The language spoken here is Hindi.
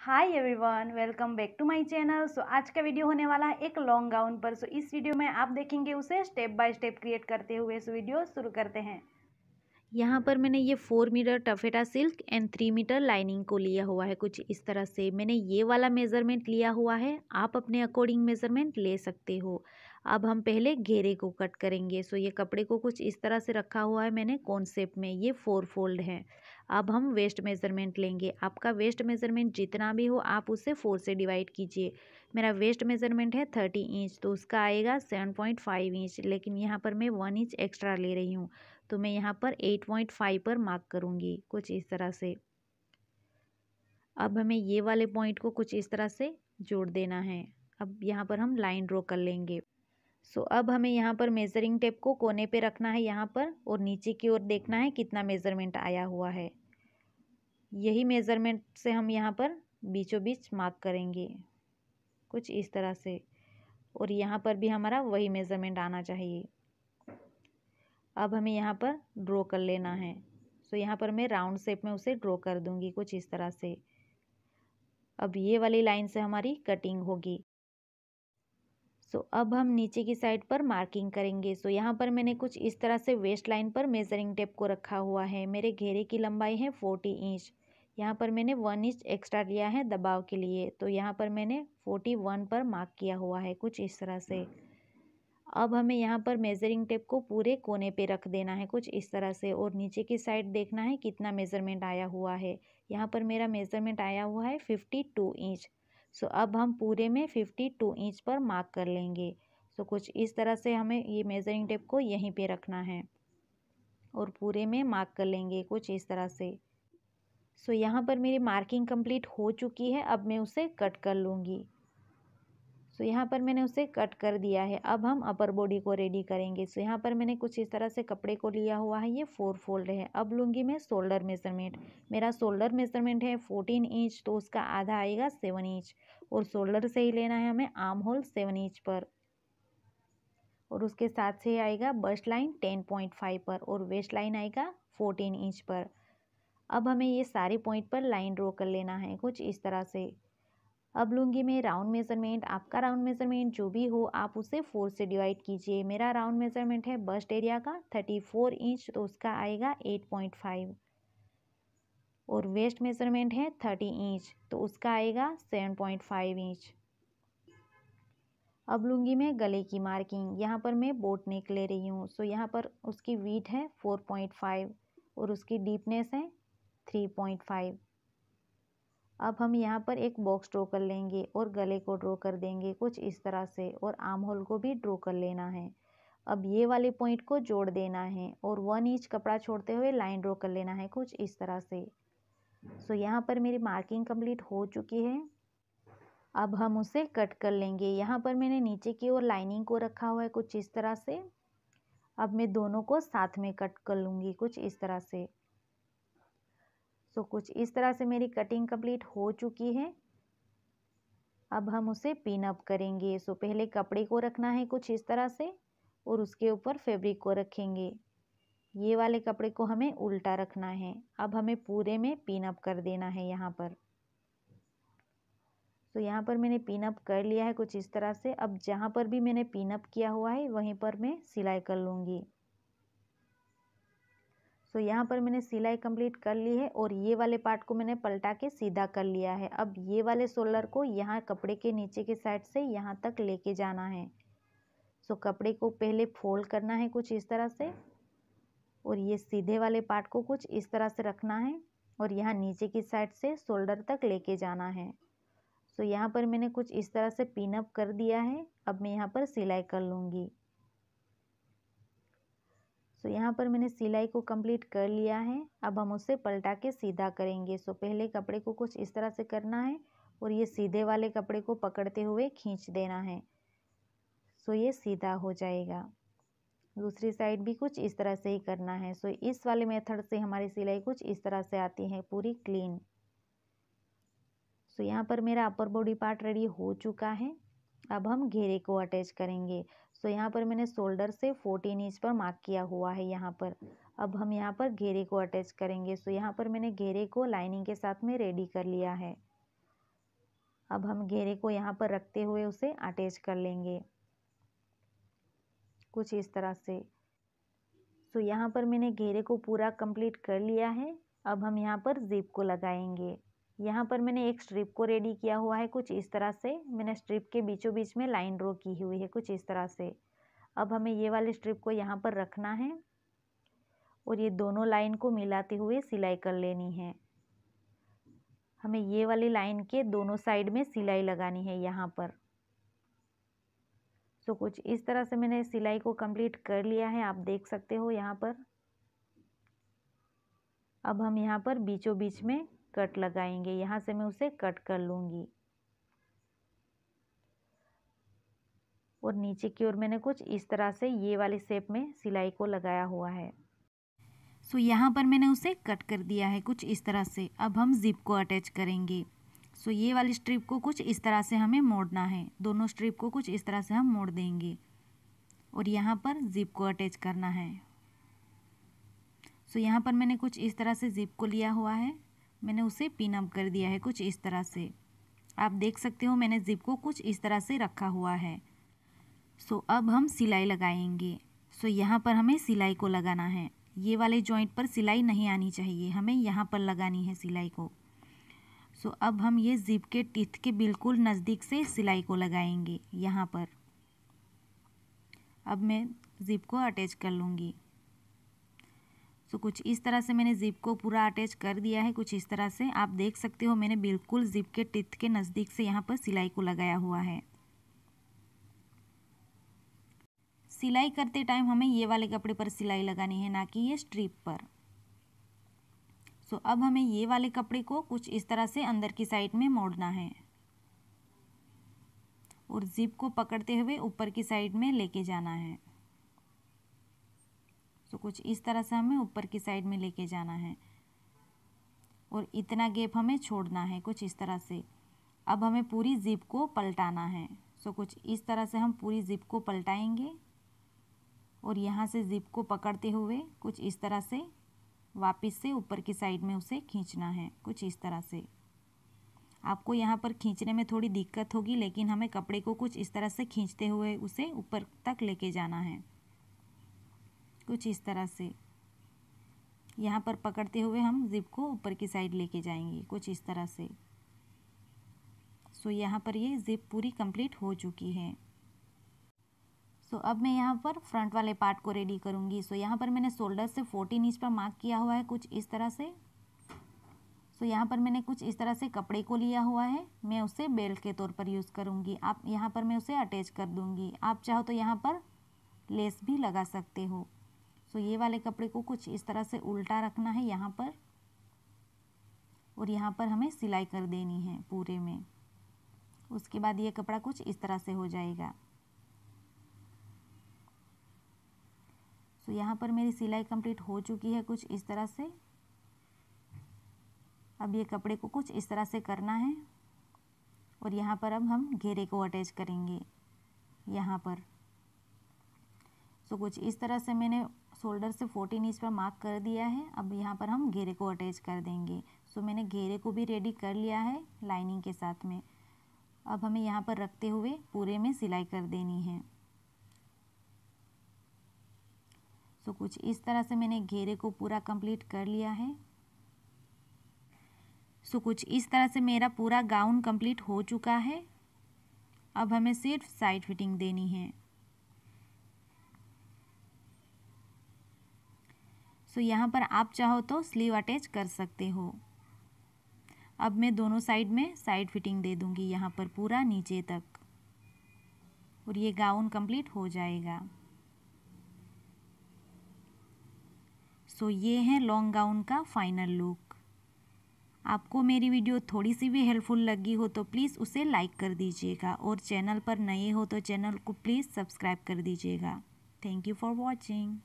Hi everyone, welcome back to my channel. So आज का वीडियो होने वाला है एक लॉन्ग गाउन पर। सो इस वीडियो में आप देखेंगे उसे स्टेप बाय स्टेप क्रिएट करते हुए। सो वीडियो शुरू करते हैं। यहाँ पर मैंने ये 4 metre taffeta silk and 3 metre lining को लिया हुआ है। कुछ इस तरह से मैंने ये वाला मेज़रमेंट लिया हुआ है। आप अपने अकॉर्डिंग मेज़रमेंट ले सकते हो। अब हम पहले घेरे को कट करेंगे। सो ये कपड़े को कुछ इस तरह से रखा हुआ है मैंने कॉन्सेप्ट में। ये 4 फोल्ड है। अब हम वेस्ट मेज़रमेंट लेंगे। आपका वेस्ट मेज़रमेंट जितना भी हो आप उसे 4 से डिवाइड कीजिए। मेरा वेस्ट मेज़रमेंट है 30 इंच, तो उसका आएगा 7.5 इंच, लेकिन यहाँ पर मैं 1 इंच एक्स्ट्रा ले रही हूँ, तो मैं यहाँ पर 8.5 पर मार्क करूँगी कुछ इस तरह से। अब हमें ये वाले पॉइंट को कुछ इस तरह से जोड़ देना है। अब यहाँ पर हम लाइन ड्रॉ कर लेंगे। सो अब हमें यहाँ पर मेज़रिंग टेप को कोने पे रखना है यहाँ पर, और नीचे की ओर देखना है कितना मेज़रमेंट आया हुआ है। यही मेज़रमेंट से हम यहाँ पर बीचों बीच मार्क करेंगे कुछ इस तरह से, और यहाँ पर भी हमारा वही मेज़रमेंट आना चाहिए। अब हमें यहाँ पर ड्रॉ कर लेना है। सो यहाँ पर मैं राउंड शेप में उसे ड्रॉ कर दूँगी कुछ इस तरह से। अब ये वाली लाइन से हमारी कटिंग होगी। सो अब हम नीचे की साइड पर मार्किंग करेंगे। सो यहाँ पर मैंने कुछ इस तरह से वेस्ट लाइन पर मेज़रिंग टेप को रखा हुआ है। मेरे घेरे की लंबाई है 40 इंच। यहाँ पर मैंने 1 इंच एक्स्ट्रा लिया है दबाव के लिए, तो यहाँ पर मैंने 41 पर मार्क किया हुआ है कुछ इस तरह से। अब हमें यहाँ पर मेज़रिंग टेप को पूरे कोने पे रख देना है कुछ इस तरह से, और नीचे की साइड देखना है कितना मेज़रमेंट आया हुआ है। यहाँ पर मेरा मेज़रमेंट आया हुआ है 52 इंच। सो अब हम पूरे में 52 इंच पर मार्क कर लेंगे। सो कुछ इस तरह से हमें ये मेज़रिंग टेप को यहीं पे रखना है और पूरे में मार्क कर लेंगे कुछ इस तरह से। सो यहाँ पर मेरी मार्किंग कंप्लीट हो चुकी है। अब मैं उसे कट कर लूँगी। सो यहाँ पर मैंने उसे कट कर दिया है। अब हम अपर बॉडी को रेडी करेंगे। सो यहाँ पर मैंने कुछ इस तरह से कपड़े को लिया हुआ है। ये 4 फोल्ड है। अब लूँगी मैं शोल्डर मेज़रमेंट। मेरा शोल्डर मेज़रमेंट है 14 इंच, तो उसका आधा आएगा 7 इंच, और शोल्डर से ही लेना है हमें आर्म होल 7 इंच पर, और उसके साथ से आएगा बस्ट लाइन 10.5 पर, और वेस्ट लाइन आएगा 14 इंच पर। अब हमें ये सारे पॉइंट पर लाइन ड्रॉ कर लेना है कुछ इस तरह से। अब लूँगी मैं राउंड मेज़रमेंट। आपका राउंड मेज़रमेंट जो भी हो आप उसे 4 से डिवाइड कीजिए। मेरा राउंड मेज़रमेंट है बस्ट एरिया का 34 इंच, तो उसका आएगा 8.5, और वेस्ट मेज़रमेंट है 30 इंच, तो उसका आएगा 7.5 इंच। अब लूँगी मैं गले की मार्किंग। यहाँ पर मैं बोट नेक ले रही हूँ। सो यहाँ पर उसकी वीथ है 4.5 और उसकी डीपनेस है 3.5। अब हम यहाँ पर एक बॉक्स ड्रॉ कर लेंगे और गले को ड्रॉ कर देंगे कुछ इस तरह से, और आर्म होल को भी ड्रॉ कर लेना है। अब ये वाले पॉइंट को जोड़ देना है और 1 इंच कपड़ा छोड़ते हुए लाइन ड्रॉ कर लेना है कुछ इस तरह से। सो यहाँ पर मेरी मार्किंग कंप्लीट हो चुकी है। अब हम उसे कट कर लेंगे। यहाँ पर मैंने नीचे की ओर लाइनिंग को रखा हुआ है कुछ इस तरह से। अब मैं दोनों को साथ में कट कर लूँगी कुछ इस तरह से। सो कुछ इस तरह से मेरी कटिंग कंप्लीट हो चुकी है। अब हम उसे पिन अप करेंगे। सो पहले कपड़े को रखना है कुछ इस तरह से, और उसके ऊपर फैब्रिक को रखेंगे। ये वाले कपड़े को हमें उल्टा रखना है। अब हमें पूरे में पिन अप कर देना है यहाँ पर। तो यहाँ पर मैंने पिन अप कर लिया है कुछ इस तरह से। अब जहाँ पर भी मैंने पिन अप किया हुआ है वहीं पर मैं सिलाई कर लूँगी। सो यहाँ पर मैंने सिलाई कंप्लीट कर ली है, और ये वाले पार्ट को मैंने पलटा के सीधा कर लिया है। अब ये वाले शोल्डर को यहाँ कपड़े के नीचे की साइड से यहाँ तक लेके जाना है। सो कपड़े को पहले फोल्ड करना है कुछ इस तरह से, और ये सीधे वाले पार्ट को कुछ इस तरह से रखना है, और यहाँ नीचे की साइड से शोल्डर तक लेके जाना है। सो यहाँ पर मैंने कुछ इस तरह से पिन अप कर दिया है। अब मैं यहाँ पर सिलाई कर लूँगी। सो यहाँ पर मैंने सिलाई को कंप्लीट कर लिया है। अब हम उसे पलटा के सीधा करेंगे। सो पहले कपड़े को कुछ इस तरह से करना है, और ये सीधे वाले कपड़े को पकड़ते हुए खींच देना है। सो ये सीधा हो जाएगा। दूसरी साइड भी कुछ इस तरह से ही करना है। सो इस वाले मेथड से हमारी सिलाई कुछ इस तरह से आती है पूरी क्लीन। सो यहाँ पर मेरा अपर बॉडी पार्ट रेडी हो चुका है। अब हम घेरे को अटैच करेंगे। सो यहाँ पर मैंने शोल्डर से 14 इंच पर मार्क किया हुआ है यहाँ पर। अब हम यहाँ पर घेरे को अटैच करेंगे। सो यहाँ पर मैंने घेरे को लाइनिंग के साथ में रेडी कर लिया है। अब हम घेरे को यहाँ पर रखते हुए उसे अटैच कर लेंगे कुछ इस तरह से। तो यहाँ पर मैंने घेरे को पूरा कंप्लीट कर लिया है। अब हम यहाँ पर जिप को लगाएंगे। यहाँ पर मैंने एक स्ट्रिप को रेडी किया हुआ है कुछ इस तरह से। मैंने स्ट्रिप के बीचों बीच में लाइन ड्रॉ की हुई है कुछ इस तरह से। अब हमें ये वाले स्ट्रिप को यहाँ पर रखना है और ये दोनों लाइन को मिलाते हुए सिलाई कर लेनी है। हमें ये वाली लाइन के दोनों साइड में सिलाई लगानी है यहाँ पर। तो कुछ इस तरह से मैंने सिलाई को कंप्लीट कर लिया है, आप देख सकते हो यहाँ पर। अब हम यहाँ पर बीचों बीच में कट लगाएंगे। यहाँ से मैं उसे कट कर लूँगी और नीचे की ओर मैंने कुछ इस तरह से ये वाले शेप में सिलाई को लगाया हुआ है। सो यहाँ पर मैंने उसे कट कर दिया है कुछ इस तरह से। अब हम जिप को अटैच करेंगे। सो ये वाली स्ट्रिप को कुछ इस तरह से हमें मोड़ना है। दोनों स्ट्रिप को कुछ इस तरह से हम मोड़ देंगे और यहाँ पर जिप को अटैच करना है। सो यहाँ पर मैंने कुछ इस तरह से जिप को लिया हुआ है। मैंने उसे पिन अप कर दिया है कुछ इस तरह से। आप देख सकते हो मैंने जिप को कुछ इस तरह से रखा हुआ है। सो अब हम सिलाई लगाएंगे। सो यहाँ पर हमें सिलाई को लगाना है। ये वाले जॉइंट पर सिलाई नहीं आनी चाहिए, हमें यहाँ पर लगानी है सिलाई को। सो अब हम ये जिप के टीथ के बिल्कुल नज़दीक से सिलाई को लगाएंगे यहाँ पर। अब मैं जिप को अटैच कर लूँगी। सो कुछ इस तरह से मैंने जिप को पूरा अटैच कर दिया है कुछ इस तरह से। आप देख सकते हो मैंने बिल्कुल जिप के टीथ के नज़दीक से यहाँ पर सिलाई को लगाया हुआ है। सिलाई करते टाइम हमें ये वाले कपड़े पर सिलाई लगानी है, ना कि ये स्ट्रिप पर। सो अब हमें ये वाले कपड़े को कुछ इस तरह से अंदर की साइड में मोड़ना है और जिप को पकड़ते हुए ऊपर की साइड में लेके जाना है। सो कुछ इस तरह से हमें ऊपर की साइड में लेके जाना है और इतना गैप हमें छोड़ना है कुछ इस तरह से। अब हमें पूरी जिप को पलटाना है। सो कुछ इस तरह से हम पूरी जिप को पलटाएंगे और यहाँ से जिप को पकड़ते हुए कुछ इस तरह से वापस से ऊपर की साइड में उसे खींचना है कुछ इस तरह से। आपको यहाँ पर खींचने में थोड़ी दिक्कत होगी, लेकिन हमें कपड़े को कुछ इस तरह से खींचते हुए उसे ऊपर तक लेके जाना है कुछ इस तरह से। यहाँ पर पकड़ते हुए हम जिप को ऊपर की साइड लेके जाएंगे कुछ इस तरह से। सो यहाँ पर ये जिप पूरी कंप्लीट हो चुकी है। सो अब मैं यहाँ पर फ्रंट वाले पार्ट को रेडी करूँगी। सो यहाँ पर मैंने शोल्डर से 14 इंच पर मार्क किया हुआ है कुछ इस तरह से। सो यहाँ पर मैंने कुछ इस तरह से कपड़े को लिया हुआ है, मैं उसे बेल्ट के तौर पर यूज़ करूँगी। आप यहाँ पर मैं उसे अटैच कर दूँगी। आप चाहो तो यहाँ पर लेस भी लगा सकते हो। सो ये वाले कपड़े को कुछ इस तरह से उल्टा रखना है यहाँ पर और यहाँ पर हमें सिलाई कर देनी है पूरे में। उसके बाद ये कपड़ा कुछ इस तरह से हो जाएगा। सो यहाँ पर मेरी सिलाई कंप्लीट हो चुकी है कुछ इस तरह से। अब ये कपड़े को कुछ इस तरह से करना है और यहाँ पर अब हम घेरे को अटैच करेंगे यहाँ पर। सो कुछ इस तरह से मैंने शोल्डर से 14 इंच पर मार्क कर दिया है। अब यहाँ पर हम घेरे को अटैच कर देंगे। सो मैंने घेरे को भी रेडी कर लिया है लाइनिंग के साथ में। अब हमें यहाँ पर रखते हुए पूरे में सिलाई कर देनी है। सो कुछ इस तरह से मैंने घेरे को पूरा कंप्लीट कर लिया है। सो कुछ इस तरह से मेरा पूरा गाउन कंप्लीट हो चुका है। अब हमें सिर्फ साइड फिटिंग देनी है। सो यहाँ पर आप चाहो तो स्लीव अटैच कर सकते हो। अब मैं दोनों साइड में साइड फिटिंग दे दूँगी यहाँ पर पूरा नीचे तक और ये गाउन कंप्लीट हो जाएगा। सो ये है लॉन्ग गाउन का फाइनल लुक। आपको मेरी वीडियो थोड़ी सी भी हेल्पफुल लगी हो तो प्लीज़ उसे लाइक कर दीजिएगा और चैनल पर नए हो तो चैनल को प्लीज़ सब्सक्राइब कर दीजिएगा। Thank you for watching.